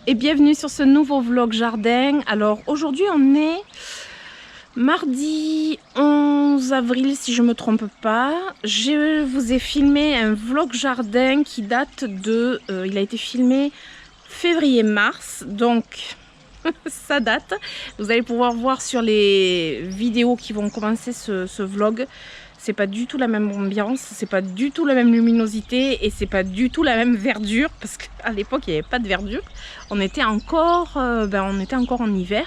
et bienvenue sur ce nouveau vlog jardin. Alors aujourd'hui on est mardi 11 avril si je me trompe pas. Je vous ai filmé un vlog jardin qui date de... il a été filmé février-mars, donc ça date. Vous allez pouvoir voir sur les vidéos qui vont commencer ce vlog. C'est pas du tout la même ambiance, c'est pas du tout la même luminosité et c'est pas du tout la même verdure parce qu'à l'époque il n'y avait pas de verdure. On était encore en hiver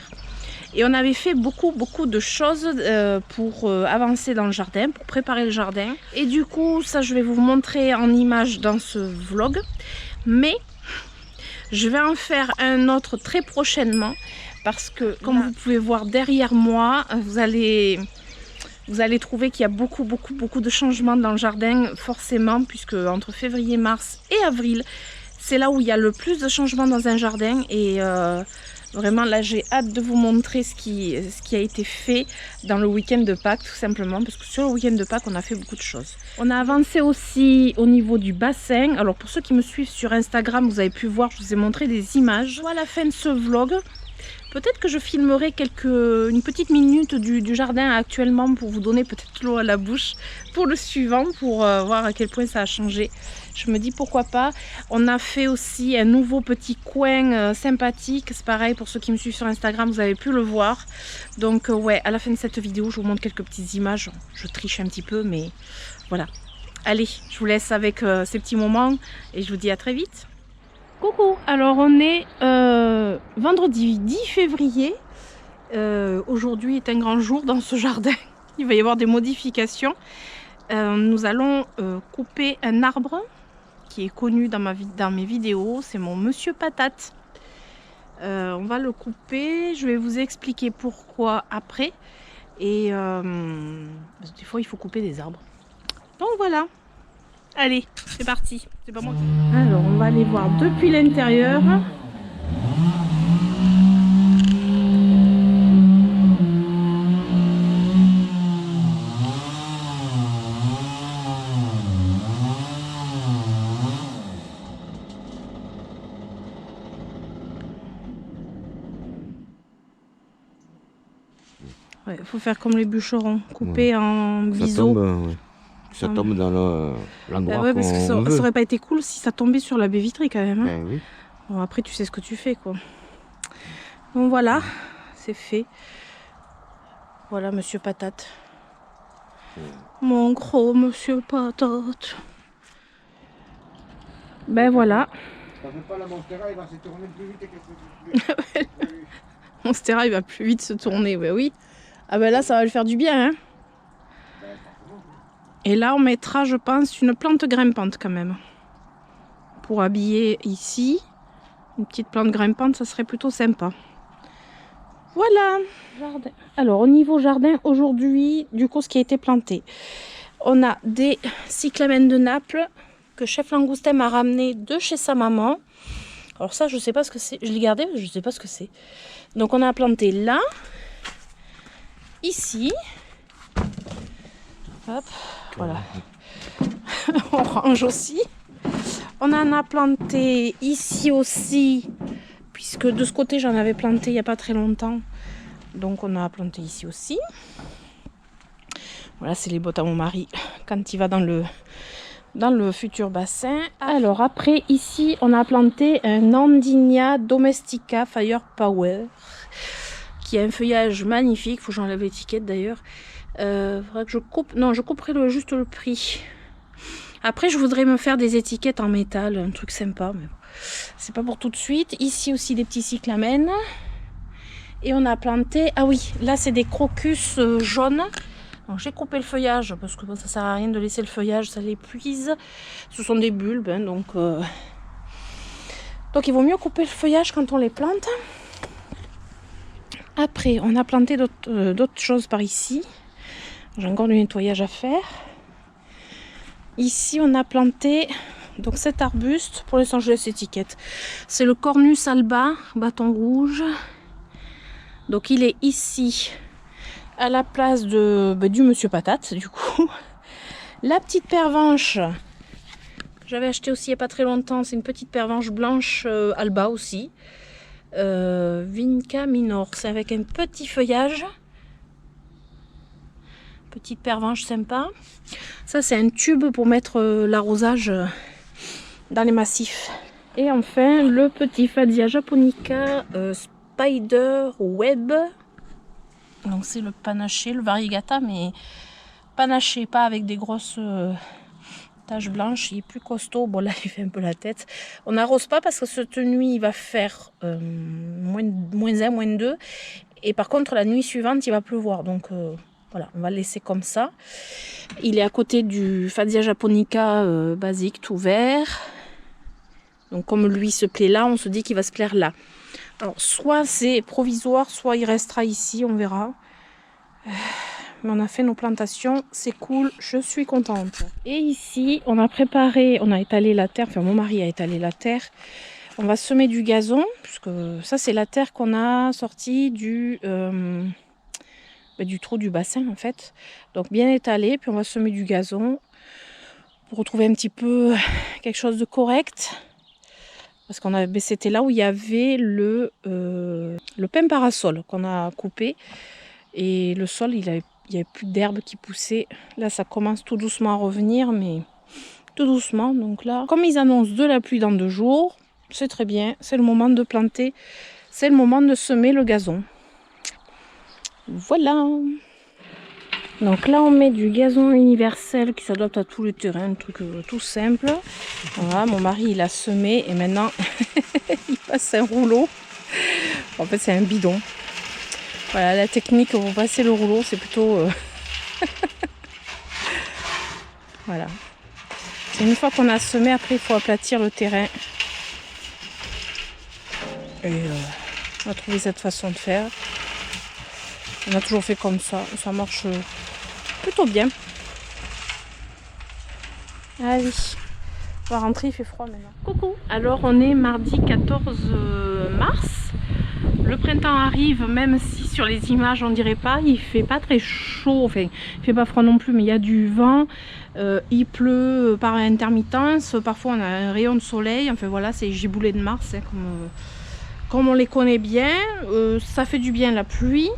et on avait fait beaucoup de choses pour avancer dans le jardin, pour préparer le jardin. Et du coup ça je vais vous montrer en image dans ce vlog, mais je vais en faire un autre très prochainement parce que comme vous pouvez voir derrière moi, vous allez trouver qu'il y a beaucoup de changements dans le jardin, forcément, puisque entre février, mars et avril, c'est là où il y a le plus de changements dans un jardin. Et vraiment, là, j'ai hâte de vous montrer ce qui a été fait dans le week-end de Pâques, tout simplement, parce que sur le week-end de Pâques, on a fait beaucoup de choses. On a avancé aussi au niveau du bassin. Alors, pour ceux qui me suivent sur Instagram, vous avez pu voir, je vous ai montré des images. À la fin de ce vlog, peut-être que je filmerai une petite minute du jardin actuellement pour vous donner peut-être l'eau à la bouche pour le suivant, pour voir à quel point ça a changé. Je me dis pourquoi pas. On a fait aussi un nouveau petit coin sympathique. C'est pareil pour ceux qui me suivent sur Instagram, vous avez pu le voir. Donc ouais, à la fin de cette vidéo, je vous montre quelques petites images. Je triche un petit peu, mais voilà. Allez, je vous laisse avec ces petits moments et je vous dis à très vite. Coucou, alors on est vendredi 10 février. Aujourd'hui est un grand jour dans ce jardin. Il va y avoir des modifications. Nous allons couper un arbre qui est connu dans mes vidéos. C'est mon Monsieur Patate. On va le couper. Je vais vous expliquer pourquoi après. Et parce que des fois il faut couper des arbres. Donc voilà. Allez, c'est parti. C'est pas moi qui... Alors, on va aller voir depuis l'intérieur. Ouais, faut faire comme les bûcherons, couper en biseau. Ça tombe dans l'endroit ouais, parce que ça veut. aurait pas été cool si ça tombait sur la baie vitrée quand même. Hein. Ben oui. Bon, après, tu sais ce que tu fais, quoi. Donc voilà, c'est fait. Voilà, Monsieur Patate. Mon gros Monsieur Patate. Ben voilà. Ça fait pas la Monstera, il va se tourner plus vite que ce que Monstera, il va plus vite se tourner, ben oui. Ah ben là, ça va lui faire du bien, hein. Et là, on mettra, je pense, une plante grimpante quand même. Pour habiller ici. Une petite plante grimpante, ça serait plutôt sympa. Voilà. Jardin. Alors, au niveau jardin, aujourd'hui, du coup, ce qui a été planté. On a des cyclamènes de Naples que Chef Langoustin m'a ramené de chez sa maman. Alors ça, je sais pas ce que c'est. Je l'ai gardé, mais je sais pas ce que c'est. Donc, on a planté là. Ici. Hop. Voilà. On range aussi. On en a planté ici aussi, puisque de ce côté j'en avais planté il n'y a pas très longtemps. Donc on a planté ici aussi. Voilà, c'est les bottes à mon mari quand il va dans le futur bassin. Alors après ici on a planté un Andinia Domestica Firepower qui a un feuillage magnifique. Faut que j'enlève l'étiquette d'ailleurs. Faudra que je coupe. Non, je couperai juste le prix. Après, je voudrais me faire des étiquettes en métal, un truc sympa, mais bon, c'est pas pour tout de suite. Ici aussi des petits cyclamènes. Et on a planté. Ah oui, là c'est des crocus jaunes. Donc j'ai coupé le feuillage parce que bon, ça sert à rien de laisser le feuillage, ça l'épuise. Ce sont des bulbes, hein, donc il vaut mieux couper le feuillage quand on les plante. Après, on a planté d'autres choses par ici. J'ai encore du nettoyage à faire. Ici, on a planté donc cet arbuste. Pour l'instant, je laisse l'étiquette. C'est le Cornus alba, bâton rouge. Donc, il est ici, à la place du Monsieur Patate, du coup. La petite pervenche, J'avais acheté aussi il n'y a pas très longtemps. C'est une petite pervenche blanche Alba aussi. Vinca Minor. C'est avec un petit feuillage. Petite pervenche sympa. Ça, c'est un tube pour mettre l'arrosage dans les massifs. Et enfin, le petit Fadia Japonica Spider Web. Donc, c'est le panaché, le variegata, mais panaché, pas avec des grosses taches blanches. Il est plus costaud. Bon, là, il fait un peu la tête. On n'arrose pas parce que cette nuit, il va faire moins 1, moins 2. Et par contre, la nuit suivante, il va pleuvoir. Donc, voilà, on va le laisser comme ça. Il est à côté du Fadia Japonica basique, tout vert. Donc comme lui se plaît là, on se dit qu'il va se plaire là. Alors soit c'est provisoire, soit il restera ici, on verra. Mais on a fait nos plantations, c'est cool, je suis contente. Et ici, on a préparé, on a étalé la terre, enfin mon mari a étalé la terre. On va semer du gazon, puisque ça c'est la terre qu'on a sortie du trou du bassin en fait. Donc bien étalé, puis on va semer du gazon pour retrouver un petit peu quelque chose de correct. Parce qu'on avait, c'était là où il y avait le pin parasol qu'on a coupé. Et le sol, il y avait plus d'herbe qui poussait. Là, ça commence tout doucement à revenir, mais tout doucement. Donc là, comme ils annoncent de la pluie dans 2 jours, c'est très bien. C'est le moment de planter. C'est le moment de semer le gazon. Voilà. Donc là, on met du gazon universel qui s'adapte à tous les terrains, un truc tout simple. Voilà, mon mari, il a semé et maintenant, il passe un rouleau. En fait, c'est un bidon. Voilà, la technique pour passer le rouleau, c'est plutôt... Voilà. C'est une fois qu'on a semé, après, il faut aplatir le terrain. Et on a trouvé cette façon de faire. On a toujours fait comme ça. Ça marche plutôt bien. Allez, on va rentrer, il fait froid maintenant. Coucou. Alors, on est mardi 14 mars. Le printemps arrive, même si sur les images on dirait pas, il fait pas très chaud, enfin il fait pas froid non plus, mais il y a du vent, il pleut par intermittence, parfois on a un rayon de soleil, enfin voilà, c'est giboulées de Mars, hein, comme on les connaît bien. Ça fait du bien la pluie.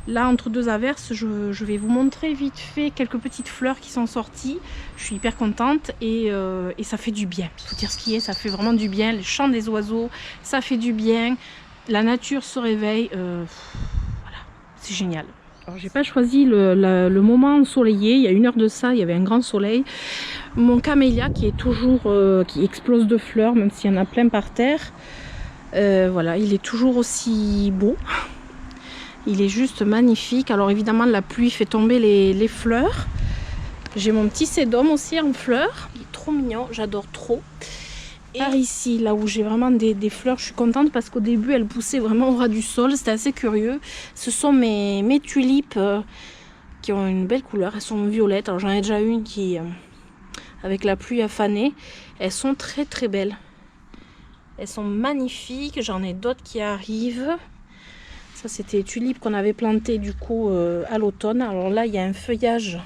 Là, entre 2 averses, je vais vous montrer vite fait quelques petites fleurs qui sont sorties. Je suis hyper contente et ça fait du bien. Il faut dire ce qui est, ça fait vraiment du bien. Les chants des oiseaux, ça fait du bien. La nature se réveille, voilà, c'est génial. Alors j'ai pas choisi le moment ensoleillé, il y a 1 heure de ça, il y avait un grand soleil. Mon camélia qui est toujours, qui explose de fleurs, même s'il y en a plein par terre. Voilà, il est toujours aussi beau. Il est juste magnifique. Alors évidemment la pluie fait tomber les fleurs. J'ai mon petit sédum aussi en fleurs. Il est trop mignon, j'adore trop. Et par ici, là où j'ai vraiment des fleurs, je suis contente parce qu'au début, elles poussaient vraiment au ras du sol. C'était assez curieux. Ce sont mes tulipes qui ont une belle couleur. Elles sont violettes. Alors j'en ai déjà une qui, avec la pluie, a fané. Elles sont très très belles. Elles sont magnifiques. J'en ai d'autres qui arrivent. Ça, c'était les tulipes qu'on avait plantées du coup à l'automne. Alors là, il y a un feuillage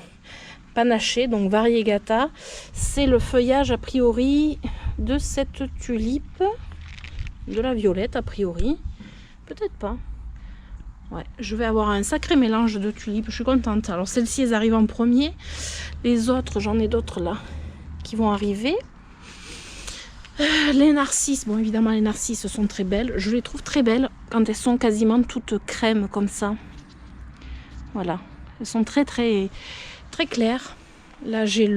panaché, donc variegata. C'est le feuillage a priori de cette tulipe, de la violette a priori, peut-être pas. Ouais, je vais avoir un sacré mélange de tulipes, je suis contente. Alors celles-ci, elles arrivent en premier. Les autres, j'en ai d'autres là qui vont arriver. Les narcisses, bon évidemment les narcisses sont très belles. Je les trouve très belles quand elles sont quasiment toutes crème comme ça. Voilà, elles sont très très très claires. Là j'ai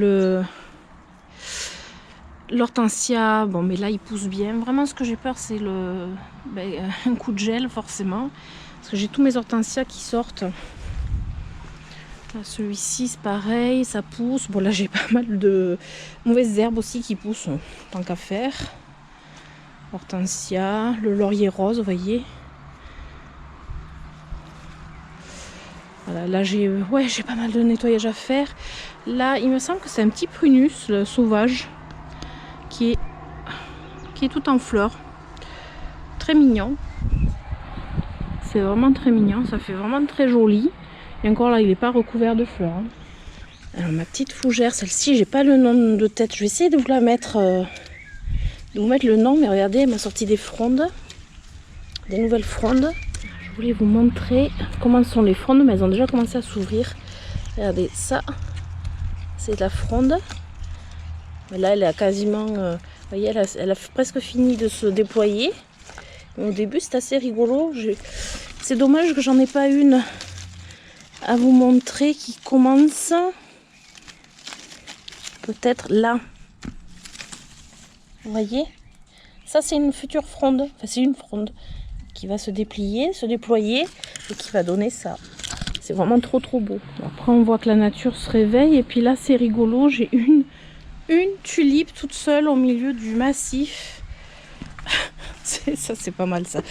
l'hortensia, bon mais là il pousse bien. Vraiment ce que j'ai peur c'est un coup de gel forcément. Parce que j'ai tous mes hortensias qui sortent. Celui-ci c'est pareil, ça pousse. Bon là j'ai pas mal de mauvaises herbes aussi qui poussent, tant qu'à faire. Hortensia, le laurier rose, vous voyez. Voilà, là j'ai pas mal de nettoyage à faire. Là il me semble que c'est un petit prunus le sauvage qui est tout en fleurs. Très mignon. C'est vraiment très mignon, ça fait vraiment très joli. Et encore là, il n'est pas recouvert de fleurs. Hein. Alors ma petite fougère, celle-ci, j'ai pas le nom de tête. Je vais essayer de vous la mettre, de vous mettre le nom, mais regardez, elle m'a sorti des frondes, des nouvelles frondes. Je voulais vous montrer comment sont les frondes, mais elles ont déjà commencé à s'ouvrir. Regardez, ça, c'est de la fronde. Mais là, elle a quasiment, vous voyez, elle a presque fini de se déployer. Mais au début, c'est assez rigolo. C'est dommage que j'en ai pas une à vous montrer qui commence peut-être là. Vous voyez, ça c'est une future fronde, enfin c'est une fronde qui va se déplier, se déployer et qui va donner ça. C'est vraiment trop beau. Après on voit que la nature se réveille et puis là c'est rigolo, j'ai une tulipe toute seule au milieu du massif. Ça c'est pas mal ça.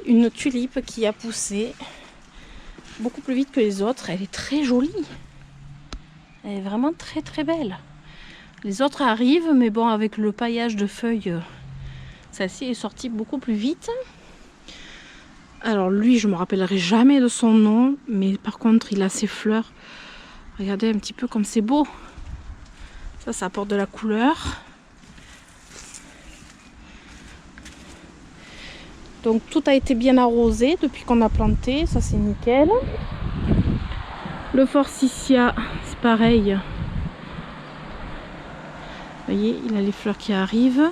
Une tulipe qui a poussé beaucoup plus vite que les autres. Elle est très jolie. Elle est vraiment très belle. Les autres arrivent, mais bon, avec le paillage de feuilles, celle-ci est sortie beaucoup plus vite. Alors lui, je me rappellerai jamais de son nom, mais par contre, il a ses fleurs. Regardez un petit peu comme c'est beau. Ça apporte de la couleur. Donc tout a été bien arrosé depuis qu'on a planté, ça c'est nickel. Le forsythia, c'est pareil. Vous voyez, il a les fleurs qui arrivent.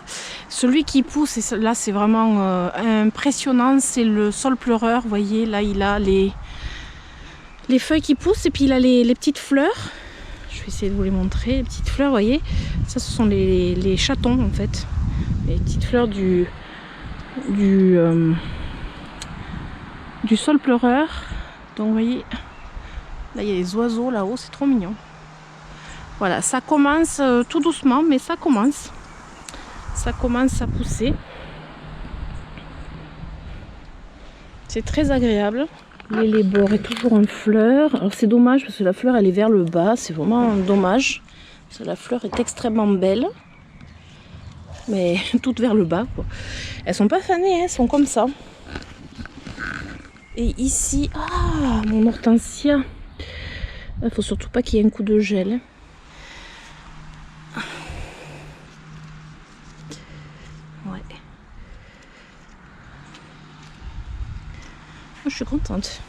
Celui qui pousse, et là c'est vraiment impressionnant, c'est le saule pleureur. Vous voyez, là il a les feuilles qui poussent et puis il a les petites fleurs. Je vais essayer de vous les montrer, les petites fleurs, vous voyez. Ça ce sont les chatons en fait. Les petites fleurs du saule pleureur. Donc vous voyez, là il y a les oiseaux là-haut, c'est trop mignon. Voilà, ça commence tout doucement, mais ça commence à pousser. C'est très agréable. L'élébore est toujours en fleur. Alors c'est dommage parce que la fleur elle est vers le bas, c'est vraiment dommage. Parce que la fleur est extrêmement belle. Mais toutes vers le bas, quoi. Elles sont pas fanées, hein, elles sont comme ça. Et ici, mon hortensia. Il faut surtout pas qu'il y ait un coup de gel. Ouais. Moi, je suis contente.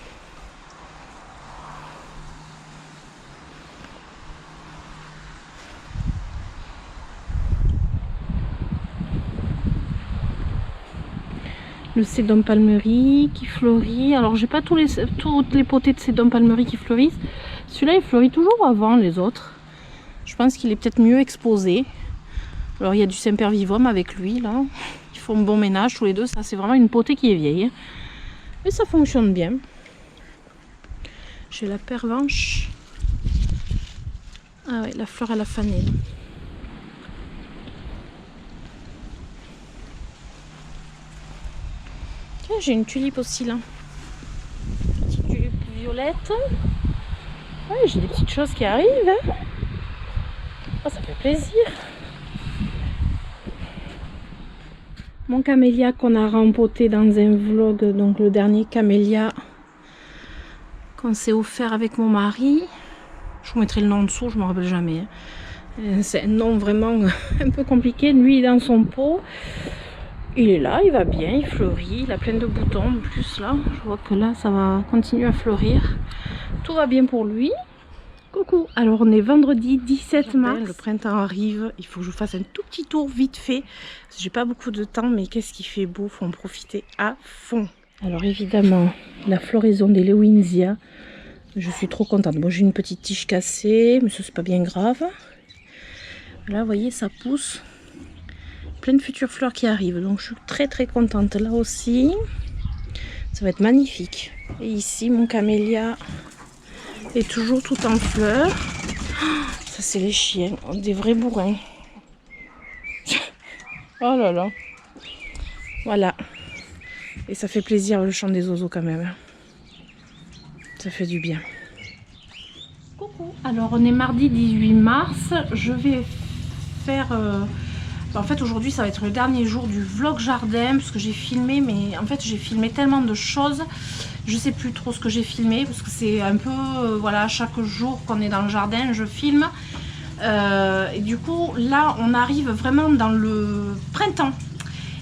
Le sédum palmerie qui fleurit. Alors j'ai pas toutes les potées de sédum palmerie qui fleurissent. Celui-là il fleurit toujours avant les autres. Je pense qu'il est peut-être mieux exposé. Alors il y a du sempervivum avec lui là. Ils font bon ménage tous les deux. Ça c'est vraiment une potée qui est vieille. Mais ça fonctionne bien. J'ai la pervenche. Ah ouais, la fleur à la fanée. J'ai une tulipe aussi là. Petite tulipe violette. Ouais, j'ai des petites choses qui arrivent. Hein. Oh, ça fait plaisir. Mon camélia qu'on a rempoté dans un vlog, donc le dernier camélia qu'on s'est offert avec mon mari. Je vous mettrai le nom en dessous, je ne me rappelle jamais. Hein. C'est un nom vraiment un peu compliqué. Lui, dans son pot. Il est là, il va bien, il fleurit, il a plein de boutons en plus là. Je vois que là, ça va continuer à fleurir. Tout va bien pour lui. Coucou. Alors on est vendredi 17 mars. Le printemps arrive, il faut que je fasse un tout petit tour vite fait. J'ai pas beaucoup de temps, mais qu'est-ce qui fait beau, faut en profiter à fond. Alors évidemment, la floraison des Lewinsia. Je suis trop contente. Bon, j'ai une petite tige cassée, mais ça c'est pas bien grave. Là, vous voyez, ça pousse. Plein de futures fleurs qui arrivent, donc je suis très contente. Là aussi ça va être magnifique. Et ici mon camélia est toujours tout en fleurs. Ça c'est les chiens, des vrais bourrins. Oh là là, voilà. Et ça fait plaisir le chant des oiseaux quand même, ça fait du bien. Coucou. Alors on est mardi 18 mars, je vais faire En fait aujourd'hui ça va être le dernier jour du vlog jardin parce que j'ai filmé, mais en fait j'ai filmé tellement de choses, je sais plus trop ce que j'ai filmé parce que c'est un peu voilà, chaque jour qu'on est dans le jardin je filme. Et du coup là on arrive vraiment dans le printemps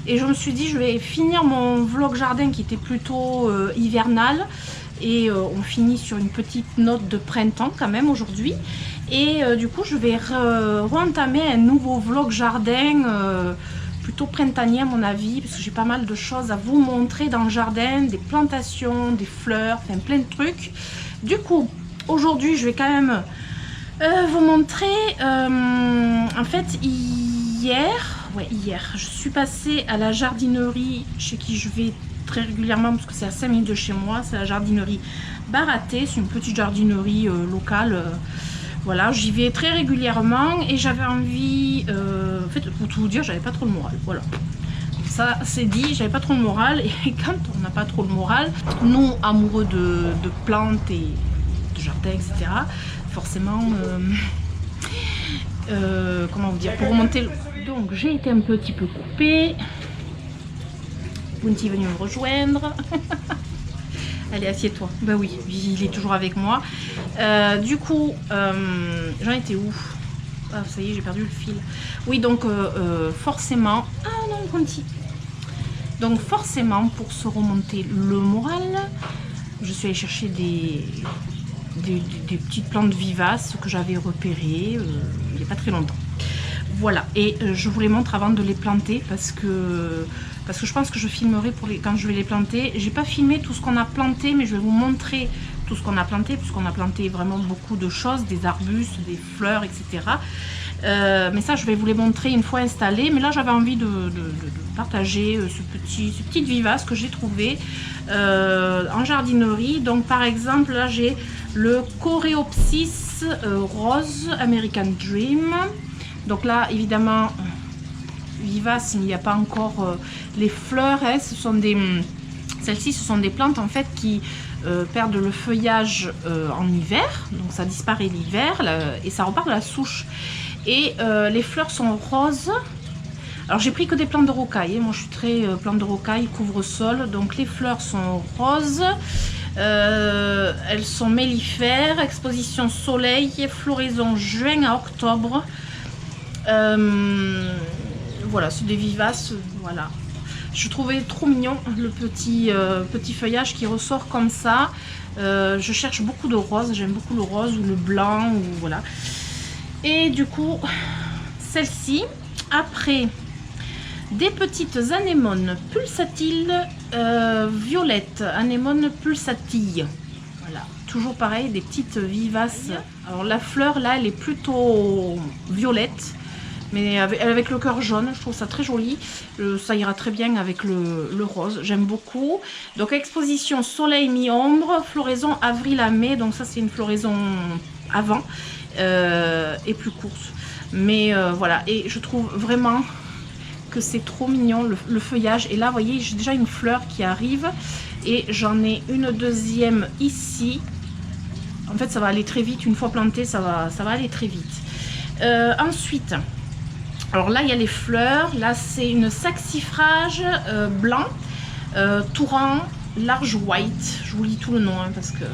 et je me suis dit je vais finir mon vlog jardin qui était plutôt hivernal et on finit sur une petite note de printemps quand même aujourd'hui. Et du coup je vais re-entamer un nouveau vlog jardin plutôt printanier à mon avis, parce que j'ai pas mal de choses à vous montrer dans le jardin, des plantations, des fleurs, enfin plein de trucs. Du coup aujourd'hui je vais quand même vous montrer, en fait hier, je suis passée à la jardinerie chez qui je vais très régulièrement parce que c'est à 5 minutes de chez moi, c'est la jardinerie Baraté, c'est une petite jardinerie locale. Voilà, j'y vais très régulièrement et j'avais envie, en fait pour tout vous dire, j'avais pas trop le moral, voilà. Ça c'est dit, j'avais pas trop le moral et quand on n'a pas trop le moral, nous amoureux de plantes et de jardin, etc., forcément, comment vous dire, pour remonter le... Donc j'ai été un petit peu coupée. Bounty est venu me rejoindre. Allez, assieds-toi. Bah oui, il est toujours avec moi. Du coup, j'en étais où? Ah, ça y est, j'ai perdu le fil. Oui, donc forcément... Ah non, Bounty. Donc forcément, pour se remonter le moral, je suis allée chercher des petites plantes vivaces que j'avais repérées il n'y a pas très longtemps. Voilà, et je vous les montre avant de les planter parce que je pense que je filmerai quand je vais les planter. J'ai pas filmé tout ce qu'on a planté, mais je vais vous montrer tout ce qu'on a planté, puisqu'on a planté vraiment beaucoup de choses, des arbustes, des fleurs, etc. Mais ça, je vais vous les montrer une fois installés. Mais là, j'avais envie de partager ces petites vivaces que j'ai trouvées en jardinerie. Donc, par exemple, là, j'ai le Coréopsis rose American Dream. Donc là, évidemment, vivace, il n'y a pas encore les fleurs. Hein, celles-ci, ce sont des plantes en fait qui perdent le feuillage en hiver. Donc ça disparaît l'hiver et ça repart de la souche. Et les fleurs sont roses. Alors j'ai pris que des plantes de rocaille. Moi je suis très plante de rocaille, couvre-sol. Donc les fleurs sont roses. Elles sont mellifères. Exposition soleil. Floraison juin à octobre. Voilà, c'est des vivaces. Voilà. Je trouvais trop mignon le petit feuillage qui ressort comme ça. Je cherche beaucoup de roses. J'aime beaucoup le rose ou le blanc. Ou voilà. Et du coup, celle-ci, après des petites anémones pulsatiles violettes, anémones pulsatilles. Voilà, toujours pareil, des petites vivaces. Alors la fleur là, elle est plutôt violette, mais avec le cœur jaune, je trouve ça très joli. Ça ira très bien avec le rose, j'aime beaucoup. Donc exposition soleil mi-ombre, floraison avril à mai, donc ça c'est une floraison avant. Et plus courte, mais voilà, et je trouve vraiment que c'est trop mignon le feuillage. Et là vous voyez, j'ai déjà une fleur qui arrive et j'en ai une deuxième ici. En fait ça va aller très vite, une fois planté ça va aller très vite. Ensuite, alors là il y a les fleurs, là c'est une saxifrage blanc, Touran large white, je vous lis tout le nom hein, parce que...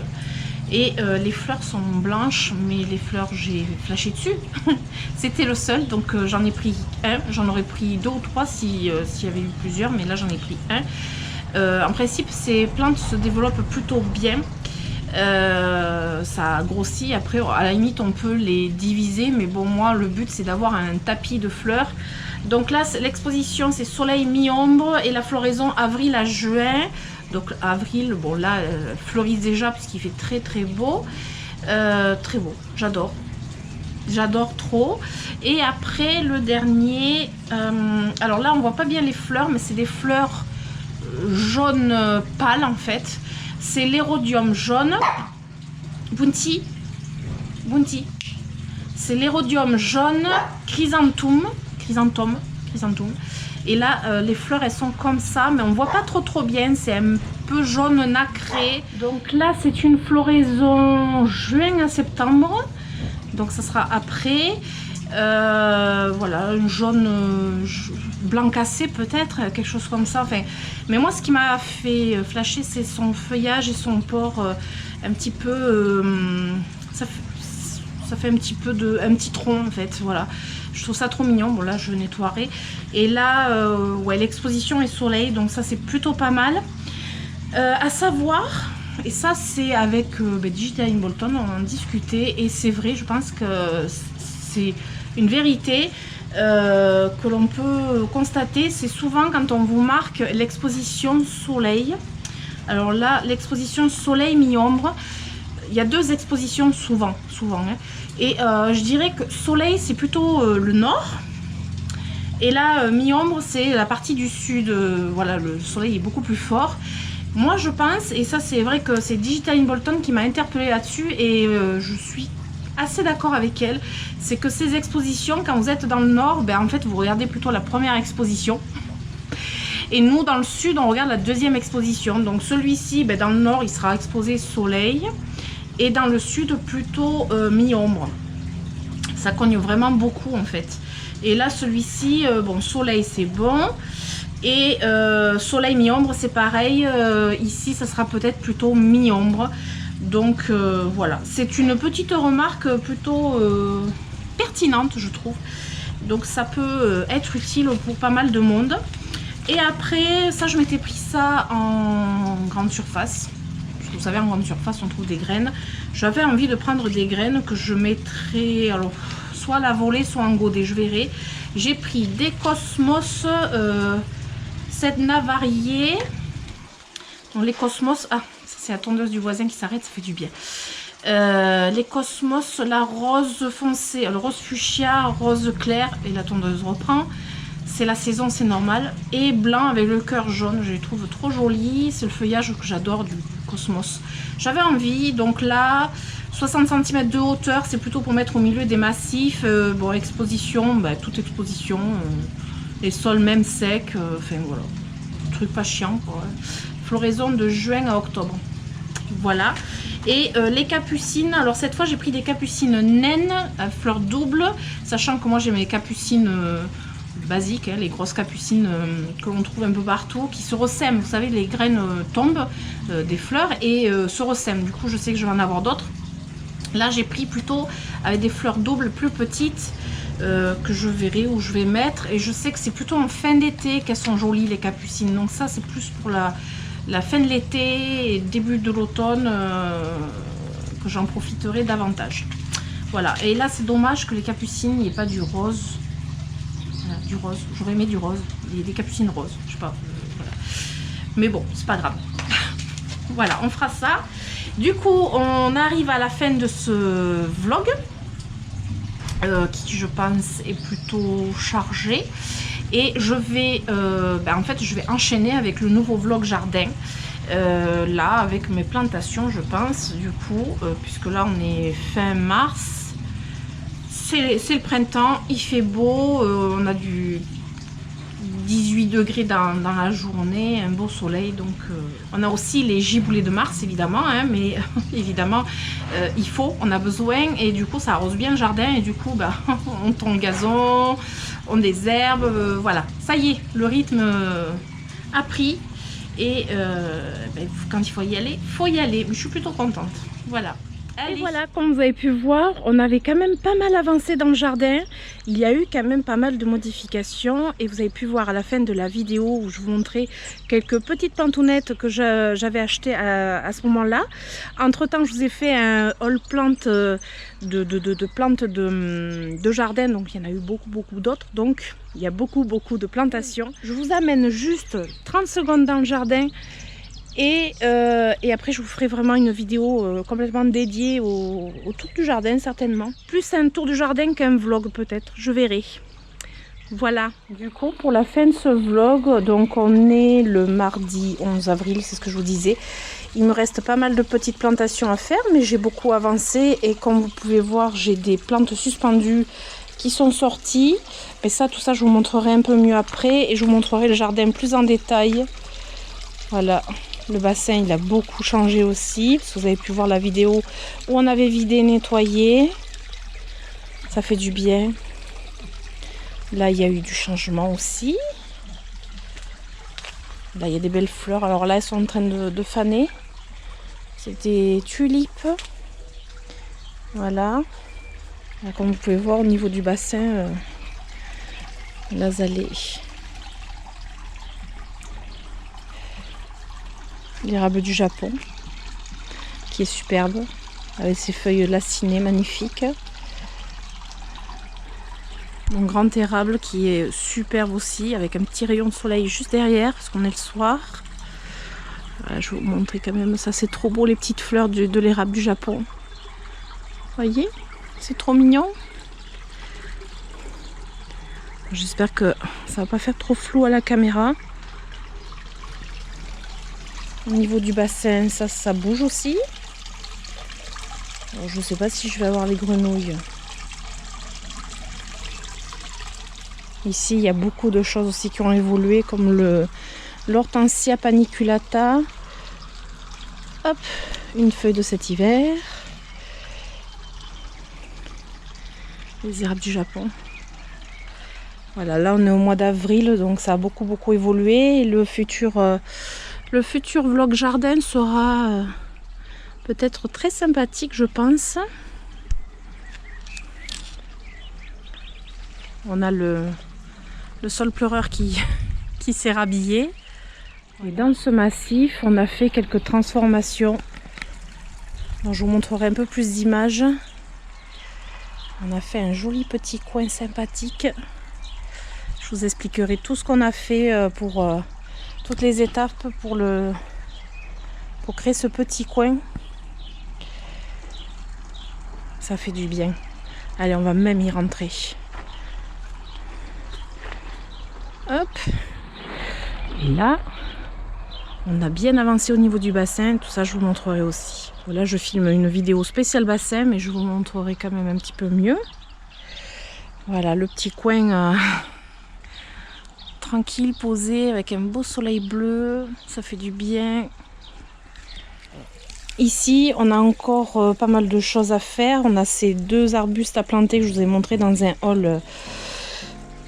Et les fleurs sont blanches, mais les fleurs, j'ai flashé dessus. C'était le seul, donc j'en ai pris un. J'en aurais pris 2 ou 3 s'il y avait eu plusieurs, mais là j'en ai pris un. En principe, ces plantes se développent plutôt bien. Ça grossit. Après, à la limite, on peut les diviser, mais bon, moi, le but, c'est d'avoir un tapis de fleurs. Donc là, l'exposition, c'est soleil mi-ombre et la floraison avril à juin. Donc avril, bon là, fleurit déjà puisqu'il fait très très beau. Très beau, j'adore. J'adore trop. Et après, le dernier, alors là, on voit pas bien les fleurs, mais c'est des fleurs jaunes pâles en fait. C'est l'hérodium jaune. Bounty. Bounty. C'est l'hérodium jaune chrysanthème. Et là, les fleurs, elles sont comme ça, mais on voit pas trop bien. C'est un peu jaune nacré. Donc là, c'est une floraison juin à septembre. Donc ça sera après. Voilà, un jaune blanc cassé peut-être, quelque chose comme ça. Enfin, mais moi, ce qui m'a fait flasher, c'est son feuillage et son port un petit peu. Ça fait un petit peu un petit tronc en fait. Voilà, je trouve ça trop mignon. Bon, là, je nettoierai. Et là, ouais, l'exposition est soleil, donc ça, c'est plutôt pas mal. À savoir. Et ça, c'est avec Digital in Bolton, on en discutait. Et c'est vrai, je pense que c'est une vérité que l'on peut constater. C'est souvent quand on vous marque l'exposition soleil. Alors là, l'exposition soleil mi-ombre, il y a deux expositions souvent. Hein. Et je dirais que soleil, c'est plutôt le nord. Et là, mi-ombre, c'est la partie du sud. Voilà, le soleil est beaucoup plus fort. Moi je pense, et ça c'est vrai que c'est Digital in Bolton qui m'a interpellée là-dessus et je suis assez d'accord avec elle, c'est que ces expositions, quand vous êtes dans le nord, ben, en fait vous regardez plutôt la première exposition et nous dans le sud on regarde la deuxième exposition. Donc celui-ci, ben, dans le nord il sera exposé soleil et dans le sud plutôt mi-ombre. Ça cogne vraiment beaucoup en fait. Et là celui-ci, bon, soleil c'est bon. Et soleil mi-ombre c'est pareil, ici ça sera peut-être plutôt mi-ombre. Donc voilà, c'est une petite remarque plutôt pertinente je trouve. Donc ça peut être utile pour pas mal de monde. Et après ça, je m'étais pris ça en grande surface. Vous savez, en grande surface on trouve des graines. J'avais envie de prendre des graines que je mettrais, alors soit à la volée soit en godet, je verrai. J'ai pris des Cosmos Sedna variée. Donc les Cosmos, ah, c'est la tondeuse du voisin qui s'arrête, ça fait du bien. Les Cosmos, la rose foncée, le rose fuchsia, rose clair, et la tondeuse reprend. C'est la saison, c'est normal. Et blanc avec le cœur jaune, je les trouve trop jolis. C'est le feuillage que j'adore du Cosmos. J'avais envie, donc là, 60 cm de hauteur, c'est plutôt pour mettre au milieu des massifs. Bon, exposition, bah, toute exposition. Les sols même secs, enfin voilà, truc pas chiant quoi. Floraison de juin à octobre. Voilà. Et les capucines, alors cette fois j'ai pris des capucines naines à fleurs doubles, sachant que moi j'ai mes capucines basiques, hein, les grosses capucines que l'on trouve un peu partout, qui se ressèment. Vous savez, les graines tombent des fleurs et se ressèment. Du coup je sais que je vais en avoir d'autres. Là j'ai pris plutôt avec des fleurs doubles plus petites. Que je verrai où je vais mettre, et je sais que c'est plutôt en fin d'été qu'elles sont jolies les capucines, donc ça c'est plus pour la fin de l'été et début de l'automne que j'en profiterai davantage. Voilà, et là c'est dommage que les capucines, il n'y ait pas du rose. Voilà, du rose, j'aurais aimé du rose, des capucines roses, je sais pas, voilà. Mais bon, c'est pas grave. Voilà, on fera ça. Du coup on arrive à la fin de ce vlog. Qui je pense est plutôt chargé, et je vais en fait je vais enchaîner avec le nouveau vlog jardin là avec mes plantations je pense, du coup puisque là on est fin mars, c'est le printemps, il fait beau, on a du 18 degrés dans la journée, un beau soleil, donc on a aussi les giboulées de mars évidemment, hein, mais évidemment on a besoin, et du coup ça arrose bien le jardin, et du coup bah, on tond le gazon, on désherbe, voilà, ça y est, le rythme a pris, et quand il faut y aller, mais je suis plutôt contente, voilà. Allez. Et voilà, comme vous avez pu voir, on avait quand même pas mal avancé dans le jardin. Il y a eu quand même pas mal de modifications, et vous avez pu voir à la fin de la vidéo où je vous montrais quelques petites plantounettes que j'avais achetées à ce moment-là. Entre temps, je vous ai fait un haul plante de plantes de jardin, donc il y en a eu beaucoup d'autres, donc il y a beaucoup de plantations. Je vous amène juste 30 secondes dans le jardin. Et après je vous ferai vraiment une vidéo complètement dédiée au tour du jardin certainement. Plus un tour du jardin qu'un vlog peut-être, je verrai. Voilà, du coup pour la fin de ce vlog, donc on est le mardi 11 avril, c'est ce que je vous disais. Il me reste pas mal de petites plantations à faire, mais j'ai beaucoup avancé, et comme vous pouvez voir j'ai des plantes suspendues qui sont sorties. Mais ça, tout ça je vous montrerai un peu mieux après, et je vous montrerai le jardin plus en détail. Voilà. Le bassin il a beaucoup changé aussi, parce que vous avez pu voir la vidéo où on avait vidé, nettoyé. Ça fait du bien. Là, il y a eu du changement aussi. Là, il y a des belles fleurs. Alors là, elles sont en train de faner. C'est des tulipes. Voilà. Là, comme vous pouvez voir au niveau du bassin, l'azalée. L'érable du Japon, qui est superbe, avec ses feuilles lacinées magnifiques. Mon grand érable qui est superbe aussi, avec un petit rayon de soleil juste derrière, parce qu'on est le soir. Voilà, je vais vous montrer quand même, ça c'est trop beau, les petites fleurs de l'érable du Japon. Voyez, c'est trop mignon. J'espère que ça va pas faire trop flou à la caméra. Au niveau du bassin, ça bouge aussi. Alors, je ne sais pas si je vais avoir les grenouilles. Ici, il y a beaucoup de choses aussi qui ont évolué, comme l'hortensia paniculata. Hop, une feuille de cet hiver. Les érables du Japon. Voilà, là on est au mois d'avril, donc ça a beaucoup évolué. Et le futur vlog jardin sera peut-être très sympathique, je pense. On a le sol pleureur qui s'est rhabillé. Et dans ce massif, on a fait quelques transformations. Donc, je vous montrerai un peu plus d'images. On a fait un joli petit coin sympathique. Je vous expliquerai tout ce qu'on a fait pour toutes les étapes pour créer ce petit coin. Ça fait du bien. Allez, on va même y rentrer. Hop. Et là, on a bien avancé au niveau du bassin. Tout ça, je vous montrerai aussi. Voilà, je filme une vidéo spéciale bassin, mais je vous montrerai quand même un petit peu mieux. Voilà, le petit coin tranquille, posé, avec un beau soleil bleu. Ça fait du bien. Ici, on a encore pas mal de choses à faire. On a ces 2 arbustes à planter que je vous ai montré dans un hall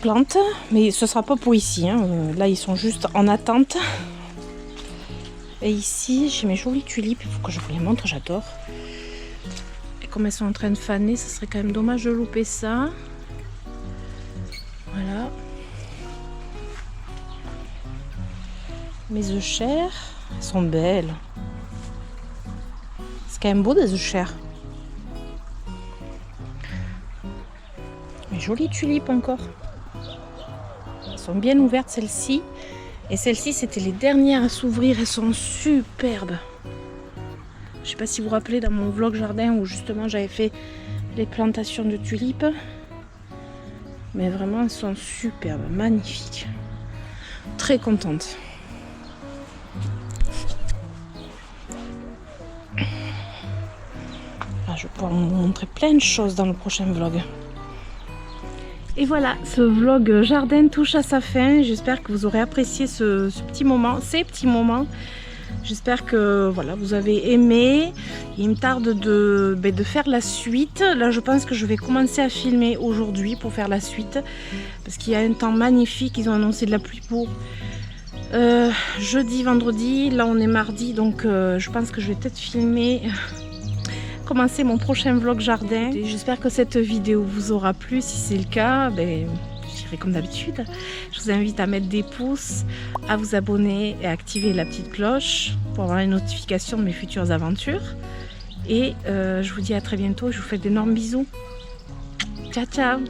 plante. Mais ce ne sera pas pour ici. Hein. Là, ils sont juste en attente. Et ici, j'ai mes jolies tulipes. Il faut que je vous les montre, j'adore. Et comme elles sont en train de faner, ce serait quand même dommage de louper ça. Voilà. Mes œufs chers, elles sont belles. C'est quand même beau des œufs chers. Mes jolies tulipes encore. Elles sont bien ouvertes celles-ci. Et celles-ci, c'était les dernières à s'ouvrir. Elles sont superbes. Je ne sais pas si vous vous rappelez dans mon vlog jardin où justement j'avais fait les plantations de tulipes. Mais vraiment, elles sont superbes, magnifiques. Très contente. Je vais pouvoir vous montrer plein de choses dans le prochain vlog. Et voilà, ce vlog jardin touche à sa fin. J'espère que vous aurez apprécié ces petits moments. J'espère que voilà, vous avez aimé. Il me tarde de faire la suite. Là, je pense que je vais commencer à filmer aujourd'hui pour faire la suite. Parce qu'il y a un temps magnifique. Ils ont annoncé de la pluie pour jeudi, vendredi. Là, on est mardi. Donc, je pense que je vais peut-être filmer... commencer mon prochain vlog jardin. J'espère que cette vidéo vous aura plu. Si c'est le cas, je dirais comme d'habitude. Je vous invite à mettre des pouces, à vous abonner et à activer la petite cloche pour avoir les notifications de mes futures aventures. Et je vous dis à très bientôt. Je vous fais d'énormes bisous. Ciao, ciao!